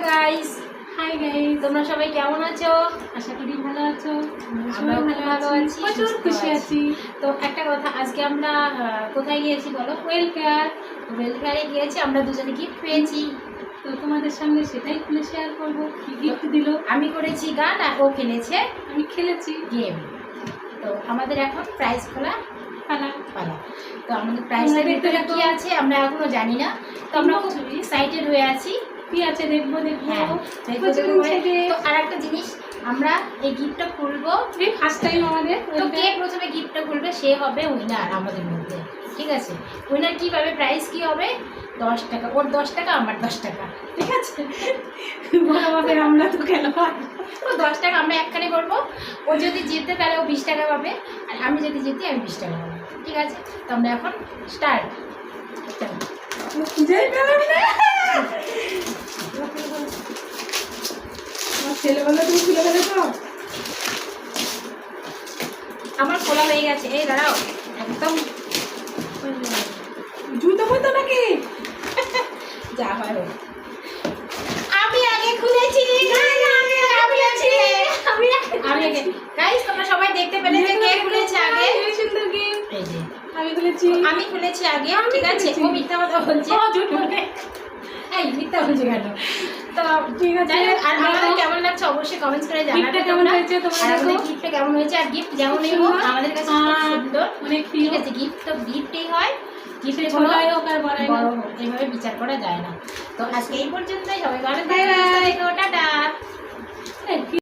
Guys, hi guys, তোমরা সবাই কেমন আছো? আশা করি ভালো আছো। আমরা ভালো আছি, প্রচুর খুশি আছি। তো একটা কথা, আজকে আমরা কোথায় গিয়েছি বলো? ওয়েলফেয়ারে গিয়েছি। আমরা দুজনে গিফট পেয়েছি, তো তোমাদের সামনে সেটাই খুলে শেয়ার করবো। কি গিফট দিল? আমি করেছি গান আর ও খেলেছে আমি খেলেছি গেম। তো আমাদের এখন প্রাইজ খোলা পালা। পালা। তো আমাদের প্রাইজের ভিতরে কি আছে আমরা এখনো জানি না, তো আমরা খুব এক্সাইটেড হয়ে আছি। কি আছে দেখবো। হ্যাঁ, তো আর একটা জিনিস, আমরা এই গিফটটা খুলবো, ফার্স্ট টাইম আমাদের। তো কে প্রথমে গিফটটা খুলবে সে হবে উইনার আমাদের মধ্যে, ঠিক আছে? উইনার কি পাবে, প্রাইস কি হবে? 10 টাকা, ওর 10 টাকা, আমার 10 টাকা, ঠিক আছে? বরাবর আমরা তো খেলোয়াড়। ও 10 টাকা আমরা একখানে করবো, ও যদি জিতে তাহলে ও 20 টাকা পাবে, আর আমি যদি জিতি আমি 20 টাকা পাবো, ঠিক আছে? তো আমরা এখন স্টার্ট। ছেলেবেলা তুমি খুলে ফেলে তো। আমার খোলা হয়ে গেছে, এই দাঁড়াও, একদম জুতো পরতো নাকি? যা হয় হোক। আমি আগে খুলেছি, আমি আগে। গাইস, তোমরা সবাই দেখতে পেলে যে কে খুলেছে আগে। এই সুন্দর গিফট এই যে আমি খুলেছি আগে, ঠিক আছে? ও মিথ্যা কথা বলছে, এই মিথ্যা বলছে কেন? তো ঠিক আছে। যাই হোক, আর আমাদের কেমন লাগছে অবশ্যই কমেন্টস করে জানাবে। কেমন হয়েছে তোমার? আর আমাদের গিফটটা কেমন হয়েছে, আর গিফট যেমনই হোক আমাদের কাছে খুব সুন্দর, অনেক ঠিক আছে? গিফট তো গিফটই হয়, গিফটে ছোটই হোক আর বড় হোক, এইভাবে বিচার করা যায় না। তো আজকে এই পর্যন্তই, সবাই ভালো বাই বাই। থাকো, টাটা।